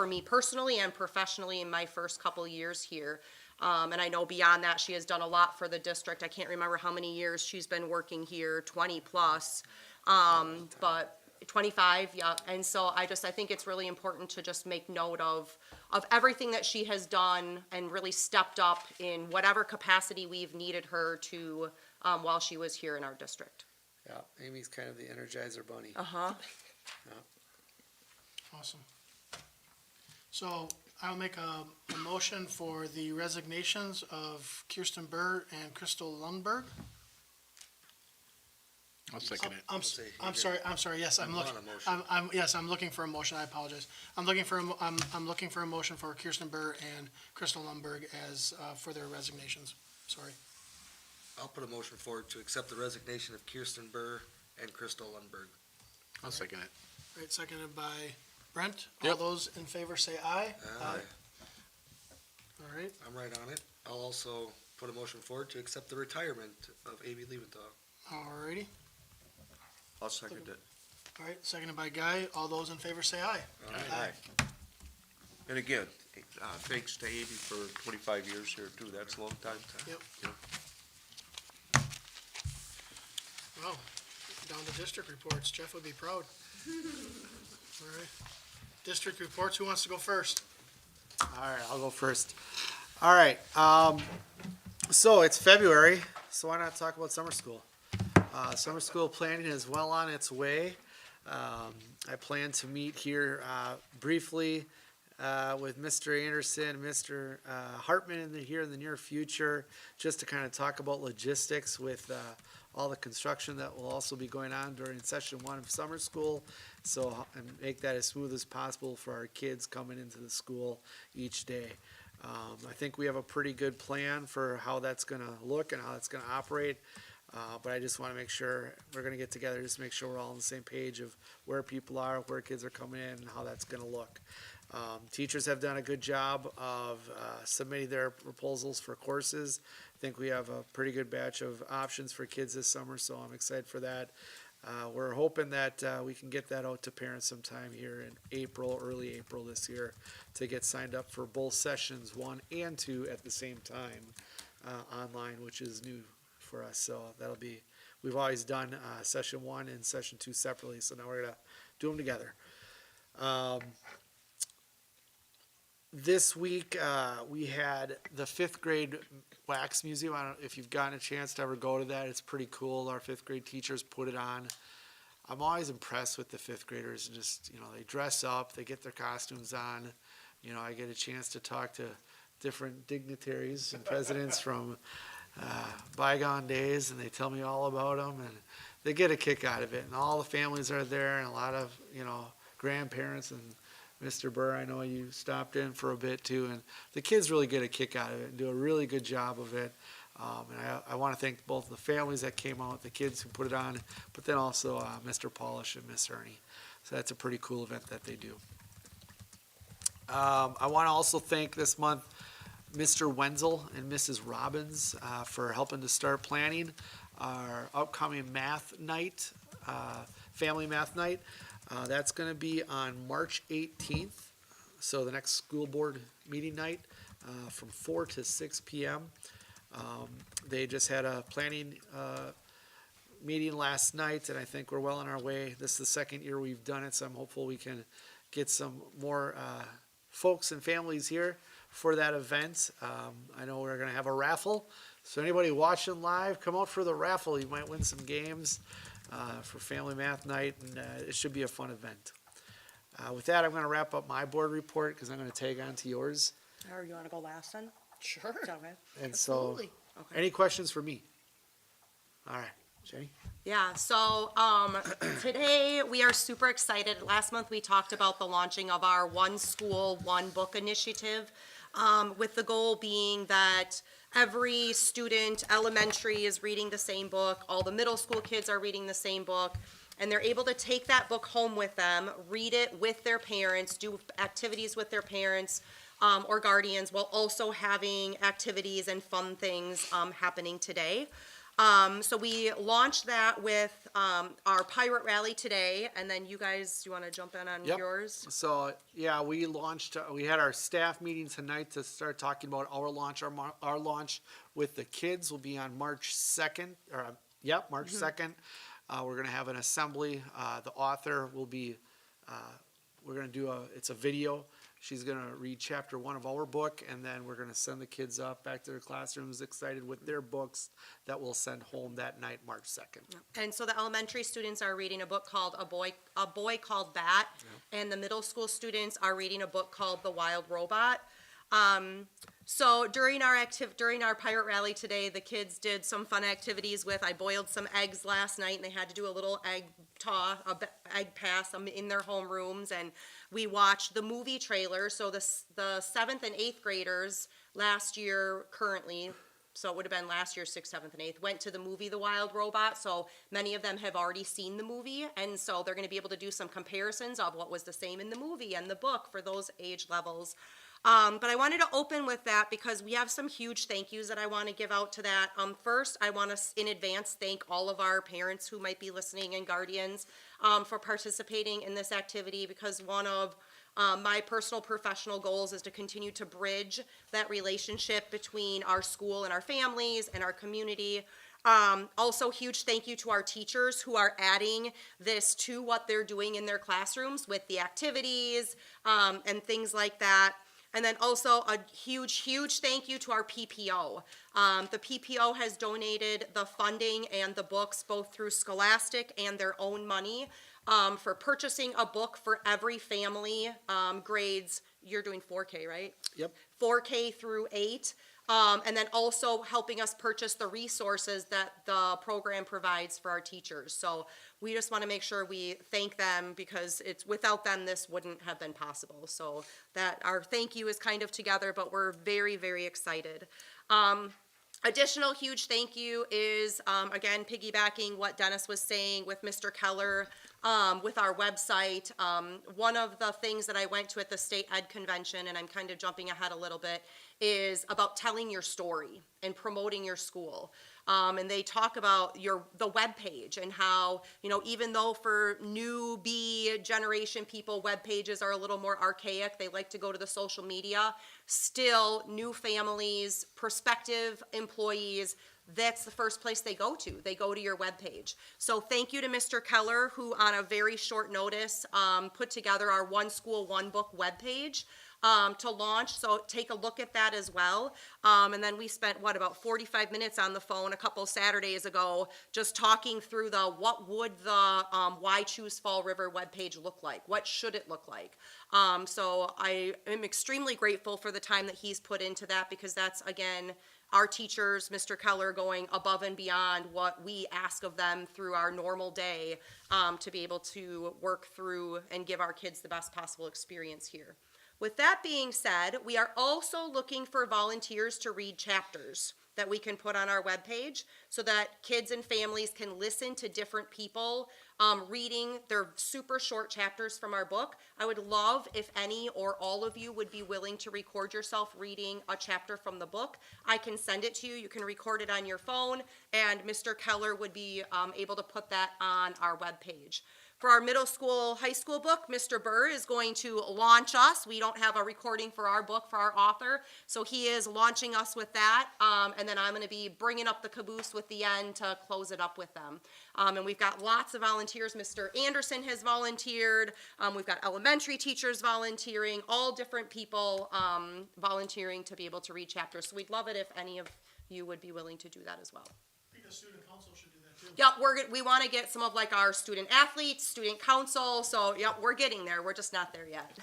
Speaker 4: me personally and professionally in my first couple years here. And I know beyond that, she has done a lot for the district. I can't remember how many years she's been working here, 20 plus, but 25, yeah. And so I think it's really important to just make note of everything that she has done and really stepped up in whatever capacity we've needed her to, while she was here in our district.
Speaker 14: Yeah, Amy's kind of the Energizer Bunny.
Speaker 4: Uh-huh.
Speaker 1: Awesome. So I'll make a motion for the resignations of Kirsten Burr and Crystal Lundberg.
Speaker 10: I'll second it.
Speaker 1: I'm sorry, yes, I'm looking, I'm looking for a motion, I apologize. I'm looking for a motion for Kirsten Burr and Crystal Lundberg as, for their resignations, sorry.
Speaker 13: I'll put a motion forward to accept the resignation of Kirsten Burr and Crystal Lundberg.
Speaker 10: I'll second it.
Speaker 1: All right, seconded by Brent. All
Speaker 10: Yep.
Speaker 1: those in favor say aye.
Speaker 13: Aye.
Speaker 1: All right,
Speaker 13: I'm right on it. I'll also put a motion forward to accept the retirement of Amy Leventhal.
Speaker 1: all righty.
Speaker 15: I'll second it.
Speaker 1: All right, seconded by Guy. All those in favor say aye.
Speaker 15: Aye. And again, thanks to Amy for 25 years here too. That's a long time.
Speaker 1: Yep.
Speaker 15: Yeah.
Speaker 1: Well, down to district reports. Jeff would be proud. All right. District reports, who wants to go first?
Speaker 14: All right, I'll go first. All right, so it's February, so why not talk about summer school? Summer school planning is well on its way. I plan to meet here briefly with Mr. Anderson, Mr. Hartman here in the near future, just to kind of talk about logistics with all the construction that will also be going on during session 1 of summer school. So, and make that as smooth as possible for our kids coming into the school each day. I think we have a pretty good plan for how that's gonna look and how that's gonna operate. But I just wanna make sure, we're gonna get together, just make sure we're all on the same page of where people are, where kids are coming in, and how that's gonna look. Teachers have done a good job of submitting their proposals for courses. I think we have a pretty good batch of options for kids this summer, so I'm excited for that. We're hoping that we can get that out to parents sometime here in April, early April this year, to get signed up for both sessions 1 and 2 at the same time online, which is new for us. So that'll be, we've always done session 1 and session 2 separately, so now we're gonna do them together. This week, we had the 5th grade wax museum. I don't know if you've gotten a chance to ever go to that. It's pretty cool. Our 5th grade teachers put it on. I'm always impressed with the 5th graders. Just, you know, they dress up, they get their costumes on. You know, I get a chance to talk to different dignitaries and presidents from bygone days, and they tell me all about them, and they get a kick out of it. And all the families are there, and a lot of, you know, grandparents. And Mr. Burr, I know you stopped in for a bit too, and the kids really get a kick out of it and do a really good job of it. And I want to thank both the families that came out, the kids who put it on, but then also Mr. Polish and Miss Ernie. So that's a pretty cool event that they do. I want to also thank this month Mr. Wenzel and Mrs. Robbins for helping to start planning our upcoming math night, family math night. That's going to be on March 18th, so the next school board meeting night from 4 to 6 p.m. They just had a planning meeting last night, and I think we're well on our way. This is the second year we've done it, so I'm hopeful we can get some more folks and families here for that event. I know we're going to have a raffle, so anybody watching live, come out for the raffle. You might win some games for family math night, and it should be a fun event. With that, I'm going to wrap up my board report because I'm going to tag on to yours.
Speaker 4: Or you wanna go last then?
Speaker 1: Sure.
Speaker 4: Is that okay?
Speaker 14: And so,
Speaker 3: Absolutely.
Speaker 14: any questions for me? All right, Jenny?
Speaker 4: Yeah, so today we are super excited. Last month we talked about the launching of our One School, One Book initiative, with the goal being that every student, elementary is reading the same book, all the middle school kids are reading the same book, and they're able to take that book home with them, read it with their parents, do activities with their parents or guardians, while also having activities and fun things happening today. So we launched that with our Pirate Rally today, and then you guys, do you want to jump in on
Speaker 14: Yep.
Speaker 4: yours?
Speaker 14: So, yeah, we launched, we had our staff meeting tonight to start talking about our launch. Our launch with the kids will be on March 2nd, or, March 2nd. We're gonna have an assembly. The author will be, we're gonna do it's a video. She's gonna read chapter 1 of our book, and then we're gonna send the kids up back to their classrooms excited with their books that we'll send home that night, March 2nd.
Speaker 4: And so the elementary students are reading a book called A Boy Called Bat, and the middle school students are reading a book called The Wild Robot. So during our Pirate Rally today, the kids did some fun activities I boiled some eggs last night, and they had to do a little egg pass in their homerooms, and we watched the movie trailer. So the 7th and 8th graders last year, currently, so it would have been last year, 6th, 7th, and 8th, went to the movie The Wild Robot, so many of them have already seen the movie, and so they're gonna be able to do some comparisons of what was the same in the movie and the book for those age levels. But I wanted to open with that because we have some huge thank yous that I want to give out to that. First, I want to, in advance, thank all of our parents who might be listening and guardians for participating in this activity, because one of my personal professional goals is to continue to bridge that relationship between our school and our families and our community. Also, huge thank you to our teachers who are adding this to what they're doing in their classrooms with the activities and things like that. And then also a huge, huge thank you to our PPO. The PPO has donated the funding and the books both through Scholastic and their own money for purchasing a book for every family, grades, you're doing 4K, right?
Speaker 14: Yep.
Speaker 4: 4K through 8. And then also helping us purchase the resources that the program provides for our teachers. So we just want to make sure we thank them, because it's without them this wouldn't have been possible. So that our thank you is kind of together, but we're very, very excited. Additional huge thank you is, again, piggybacking what Dennis was saying with Mr. Keller, with our website. One of the things that I went to at the State Ed Convention, and I'm kind of jumping ahead a little bit, is about telling your story and promoting your school. And they talk about the web page and how, even though for newbie generation people, web pages are a little more archaic, they like to go to the social media, still new families, prospective employees, that's the first place they go to. They go to your webpage. So thank you to Mr. Keller, who on a very short notice put together our One School, One Book webpage to launch. So take a look at that as well. And then we spent, about 45 minutes on the phone a couple Saturdays ago just talking through what would the Why Choose Fall River webpage look like? What should it look like? So I am extremely grateful for the time that he's put into that, because that's, again, our teachers, Mr. Keller, going above and beyond what we ask of them through our normal day to be able to work through and give our kids the best possible experience here. With that being said, we are also looking for volunteers to read chapters that we can put on our webpage so that kids and families can listen to different people reading their super short chapters from our book. I would love if any or all of you would be willing to record yourself reading a chapter from the book. I can send it to you. You can record it on your phone, and Mr. Keller would be able to put that on our webpage. For our middle school, high school book, Mr. Burr is going to launch us. We don't have a recording for our book, for our author, so he is launching us with that, and then I'm going to be bringing up the caboose with the end to close it up with them. And we've got lots of volunteers. Mr. Anderson has volunteered. We've got elementary teachers volunteering, all different people volunteering to be able to read chapters. So we'd love it if any of you would be willing to do that as well.
Speaker 1: I think the student council should do that too.
Speaker 4: Yep, we want to get some of our student athletes, student council, so yep, we're getting there. We're just not there yet.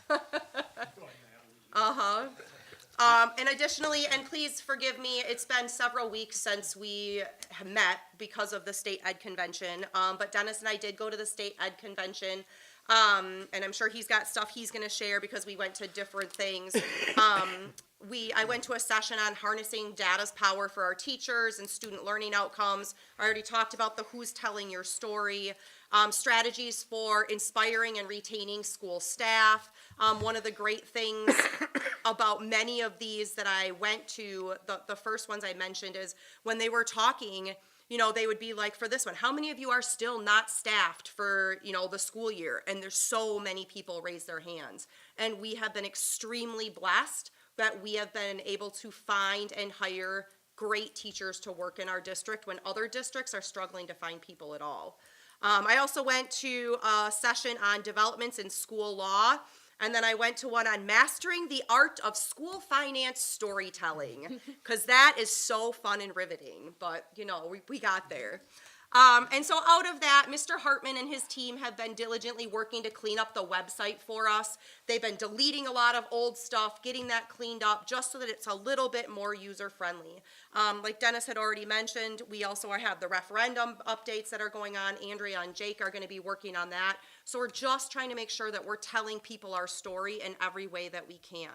Speaker 4: And additionally, and please forgive me, it's been several weeks since we have met because of the State Ed Convention, but Dennis and I did go to the State Ed Convention, and I'm sure he's got stuff he's going to share because we went to different things. I went to a session on harnessing data's power for our teachers and student learning outcomes. I already talked about the Who's Telling Your Story, strategies for inspiring and retaining school staff. One of the great things about many of these that I went to, the first ones I mentioned, is when they were talking, they would be like, for this one, how many of you are still not staffed for, the school year? And there's so many people raise their hands. And we have been extremely blessed that we have been able to find and hire great teachers to work in our district when other districts are struggling to find people at all. I also went to a session on developments in school law, and then I went to one on mastering the art of school finance storytelling, because that is so fun and riveting, but we got there. And so out of that, Mr. Hartman and his team have been diligently working to clean up the website for us. They've been deleting a lot of old stuff, getting that cleaned up just so that it's a little bit more user-friendly. Like Dennis had already mentioned, we also have the referendum updates that are going on. Andrea and Jake are going to be working on that. So we're just trying to make sure that we're telling people our story in every way that we can.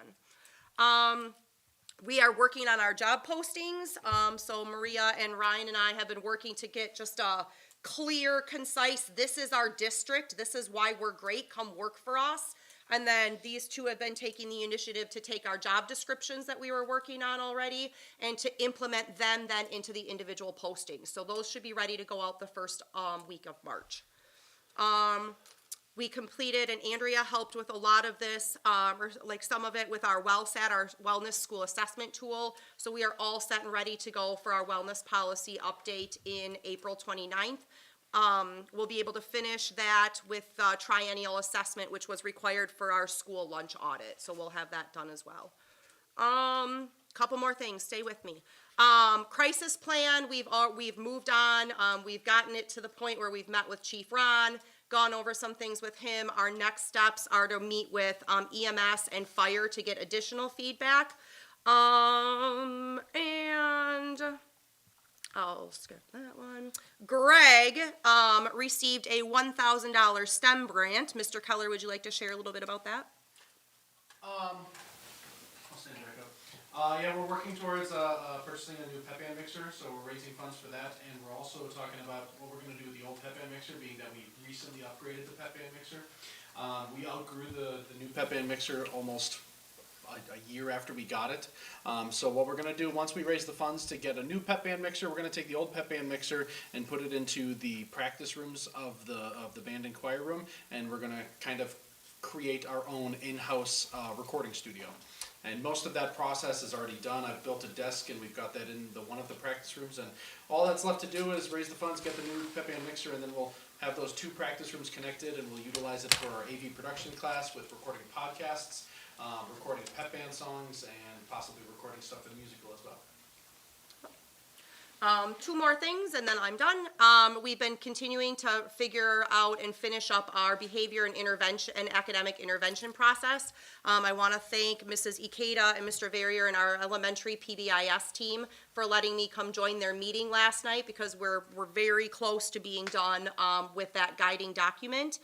Speaker 4: We are working on our job postings, so Maria and Ryan and I have been working to get just a clear, concise, this is our district, this is why we're great, come work for us. And then these two have been taking the initiative to take our job descriptions that we were working on already and to implement them then into the individual postings. So those should be ready to go out the first week of March. We completed, and Andrea helped with a lot of this, or like some of it with our WellSat, our Wellness School Assessment Tool. So we are all set and ready to go for our wellness policy update in April 29th. We'll be able to finish that with triennial assessment, which was required for our school lunch audit. So we'll have that done as well. Couple more things, stay with me. Crisis plan, we've moved on. We've gotten it to the point where we've met with Chief Ron, gone over some things with him. Our next steps are to meet with EMS and fire to get additional feedback. And I'll skip that one. Greg received a $1,000 STEM grant. Mr. Keller, would you like to share a little bit about that?
Speaker 1: I'll stand back up. Yeah, we're working towards purchasing a new pep band mixer, so we're raising funds for that, and we're also talking about what we're going to do with the old pep band mixer, being that we recently upgraded the pep band mixer. We outgrew the new pep band mixer almost a year after we got it. So what we're going to do, once we raise the funds to get a new pep band mixer, we're going to take the old pep band mixer and put it into the practice rooms of the band and choir room, and we're going to kind of create our own in-house recording studio. And most of that process is already done. I've built a desk and we've got that in one of the practice rooms, and all that's left to do is raise the funds, get the new pep band mixer, and then we'll have those two practice rooms connected, and we'll utilize it for our AV production class with recording podcasts, recording pep band songs, and possibly recording stuff in musical as well.
Speaker 4: Two more things and then I'm done. We've been continuing to figure out and finish up our behavior and intervention and academic intervention process. I want to thank Mrs. Ikeda and Mr. Verrier and our elementary PBIS team for letting me come join their meeting last night, because we're very close to being done with that guiding document.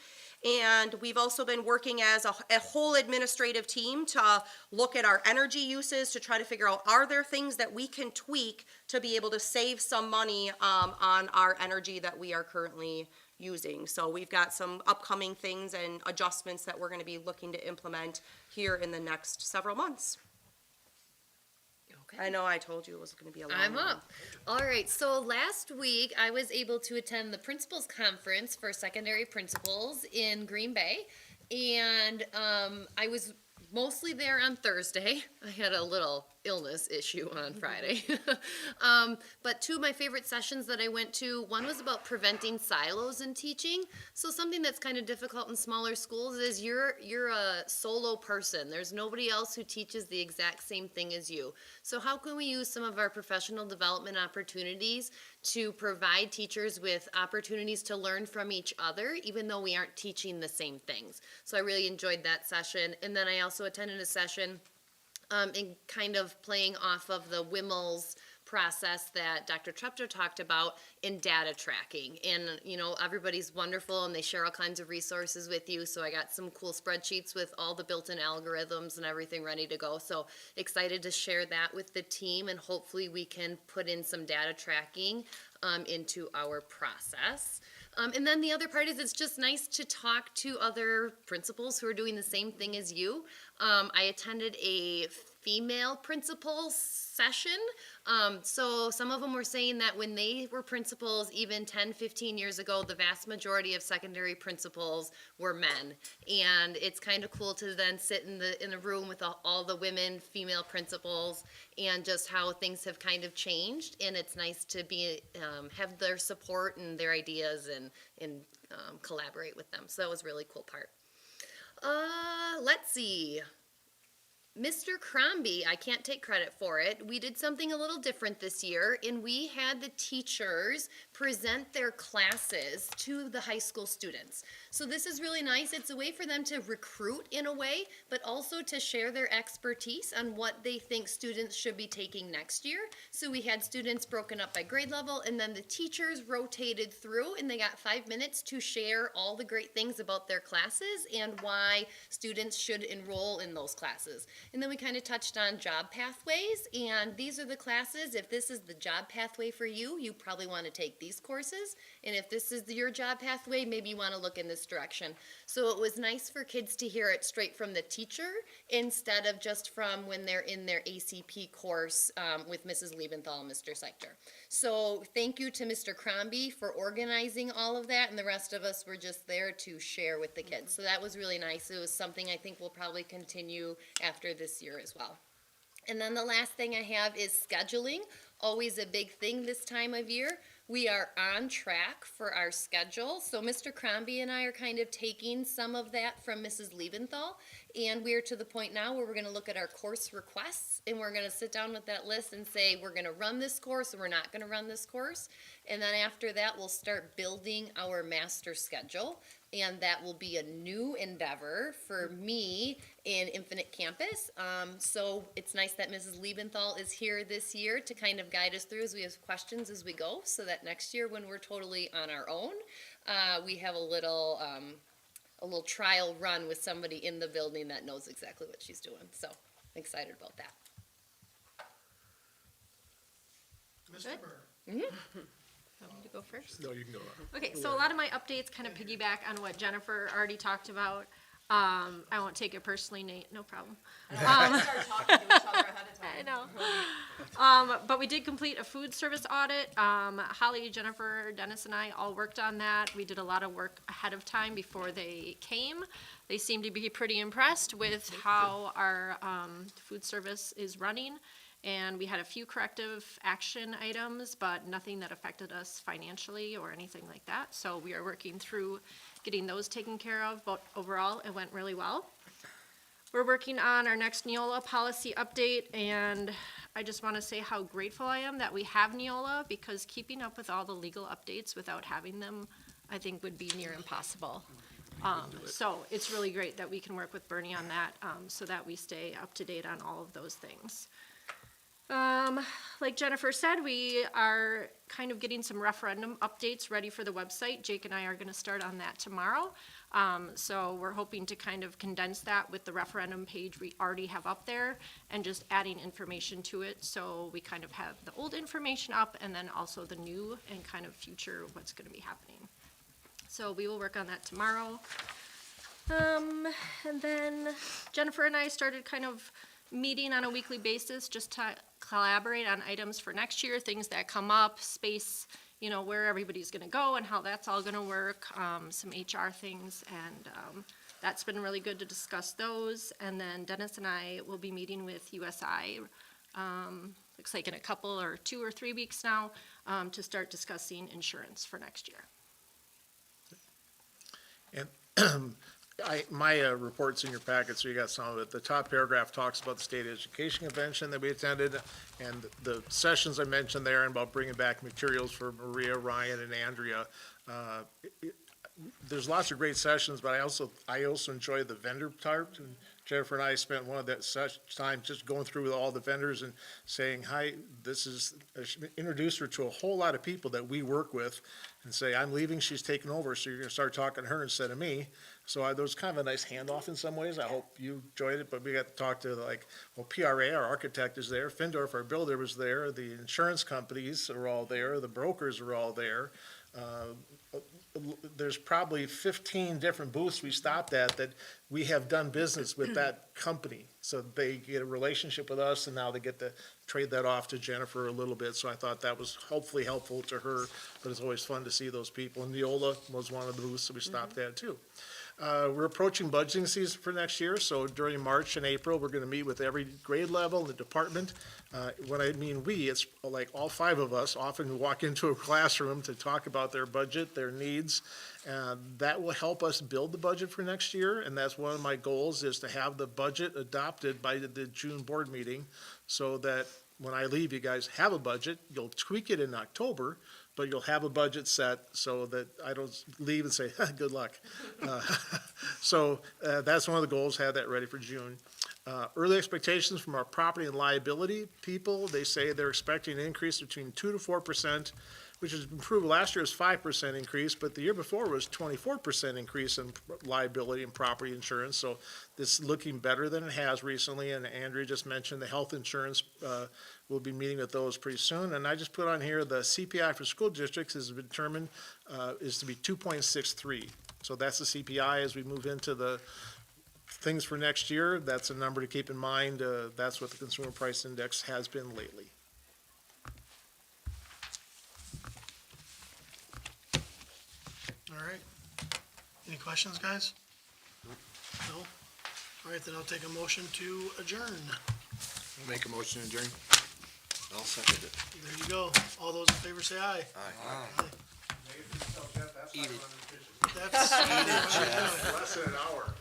Speaker 4: And we've also been working as a whole administrative team to look at our energy uses, to try to figure out, are there things that we can tweak to be able to save some money on our energy that we are currently using. So we've got some upcoming things and adjustments that we're going to be looking to implement here in the next several months.
Speaker 16: Okay.
Speaker 4: I know I told you it was going to be a long
Speaker 16: I'm
Speaker 4: one.
Speaker 16: up. All right, so last week I was able to attend the principals conference for secondary principals in Green Bay, and I was mostly there on Thursday. I had a little illness issue on Friday. But two of my favorite sessions that I went to, one was about preventing silos in teaching. So something that's kind of difficult in smaller schools is you're a solo person. There's nobody else who teaches the exact same thing as you. So how can we use some of our professional development opportunities to provide teachers with opportunities to learn from each other, even though we aren't teaching the same things? So I really enjoyed that session. And then I also attended a session in kind of playing off of the WIMLS process that Dr. Treptow talked about in data tracking. And, you know, everybody's wonderful and they share all kinds of resources with you. So I got some cool spreadsheets with all the built-in algorithms and everything ready to go. So excited to share that with the team, and hopefully we can put in some data tracking into our process. And then the other part is, it's just nice to talk to other principals who are doing the same thing as you. I attended a female principal session. So some of them were saying that when they were principals, even 10, 15 years ago, the vast majority of secondary principals were men. And it's kind of cool to then sit in the room with all the women, female principals, and just how things have kind of changed. And it's nice to be have their support and their ideas and collaborate with them. So that was a really cool part. Let's see. Mr. Crombie, I can't take credit for it. We did something a little different this year, and we had the teachers present their classes to the high school students. So this is really nice. It's a way for them to recruit in a way, but also to share their expertise on what they think students should be taking next year. So we had students broken up by grade level, and then the teachers rotated through, and they got 5 minutes to share all the great things about their classes and why students should enroll in those classes. And then we kind of touched on job pathways, and these are the classes. If this is the job pathway for you, you probably want to take these courses. And if this is your job pathway, maybe you want to look in this direction. So it was nice for kids to hear it straight from the teacher instead of just from when they're in their ACP course with Mrs. Liebenthal and Mr. Seichter. So thank you to Mr. Crombie for organizing all of that, and the rest of us were just there to share with the kids. So that was really nice. It was something I think will probably continue after this year as well. And then the last thing I have is scheduling, always a big thing this time of year. We are on track for our schedule. So Mr. Crombie and I are kind of taking some of that from Mrs. Liebenthal, and we are to the point now where we're going to look at our course requests, and we're going to sit down with that list and say we're going to run this course or we're not going to run this course. And then after that, we'll start building our master schedule, and that will be a new endeavor for me in Infinite Campus. So it's nice that Mrs. Liebenthal is here this year to kind of guide us through as we have questions as we go, so that next year when we're totally on our own, we have a little trial run with somebody in the building that knows exactly what she's doing. So I'm excited about that.
Speaker 1: Mr. Burr.
Speaker 12: Want me to go first?
Speaker 11: No, you can go.
Speaker 12: Okay, so a lot of my updates kind of piggyback on what Jennifer already talked about. I won't take it personally, Nate, no problem.
Speaker 9: Start talking to each other ahead of time.
Speaker 12: I know. But we did complete a food service audit. Holly, Jennifer, Dennis, and I all worked on that. We did a lot of work ahead of time before they came. They seemed to be pretty impressed with how our food service is running. And we had a few corrective action items, but nothing that affected us financially or anything like that. So we are working through getting those taken care of, but overall, it went really well. We're working on our next Neola policy update, and I just want to say how grateful I am that we have Neola, because keeping up with all the legal updates without having them, I think would be near impossible. So it's really great that we can work with Bernie on that, so that we stay up to date on all of those things. Like Jennifer said, we are kind of getting some referendum updates ready for the website. Jake and I are going to start on that tomorrow. So we're hoping to kind of condense that with the referendum page we already have up there and just adding information to it. So we kind of have the old information up and then also the new and kind of future what's going to be happening. So we will work on that tomorrow. And then Jennifer and I started kind of meeting on a weekly basis just to collaborate on items for next year, things that come up, space, you know, where everybody's gonna go and how that's all gonna work, some HR things, and that's been really good to discuss those. And then Dennis and I will be meeting with USI, looks like in a couple or 2 or 3 weeks now, to start discussing insurance for next year.
Speaker 11: And my report's in your packet, so you got some of it. The top paragraph talks about the state education convention that we attended, and the sessions I mentioned there, and about bringing back materials for Maria, Ryan, and Andrea. There's lots of great sessions, but I also enjoy the vendor part. And Jennifer and I spent one of that time just going through with all the vendors and saying, hi, introduce her to a whole lot of people that we work with, and say, I'm leaving, she's taking over, so you're gonna start talking to her instead of me. So there was kind of a nice handoff in some ways. I hope you enjoyed it, but we got to talk to PRA, our architect is there, Findorf, our builder was there, the insurance companies are all there, the brokers are all there. There's probably 15 different booths we stopped at that we have done business with that company. So they get a relationship with us, and now they get to trade that off to Jennifer a little bit. So I thought that was hopefully helpful to her, but it's always fun to see those people. And Neola was one of the booths that we stopped at too. We're approaching budgeting season for next year, so during March and April, we're gonna meet with every grade level in the department. When I mean we, it's like all 5 of us often walk into a classroom to talk about their budget, their needs. That will help us build the budget for next year, and that's one of my goals, is to have the budget adopted by the June board meeting, so that when I leave, you guys have a budget. You'll tweak it in October, but you'll have a budget set so that I don't leave and say, good luck. So that's one of the goals, have that ready for June. Early expectations from our property and liability people, they say they're expecting an increase between 2 to 4%, which is improved. Last year's 5% increase, but the year before was 24% increase in liability and property insurance. So this is looking better than it has recently. And Andrea just mentioned the health insurance, we'll be meeting with those pretty soon. And I just put on here the CPI for school districts has been determined is to be 2.63. So that's the CPI as we move into the things for next year. That's a number to keep in mind. That's what the consumer price index has been lately.
Speaker 1: All right. Any questions, guys? No? All right, then I'll take a motion to adjourn.
Speaker 10: Make a motion to adjourn. I'll second it.
Speaker 1: There you go. All those in favor say aye.
Speaker 10: Aye.
Speaker 11: Eat it.
Speaker 1: That's.
Speaker 11: Less than an hour.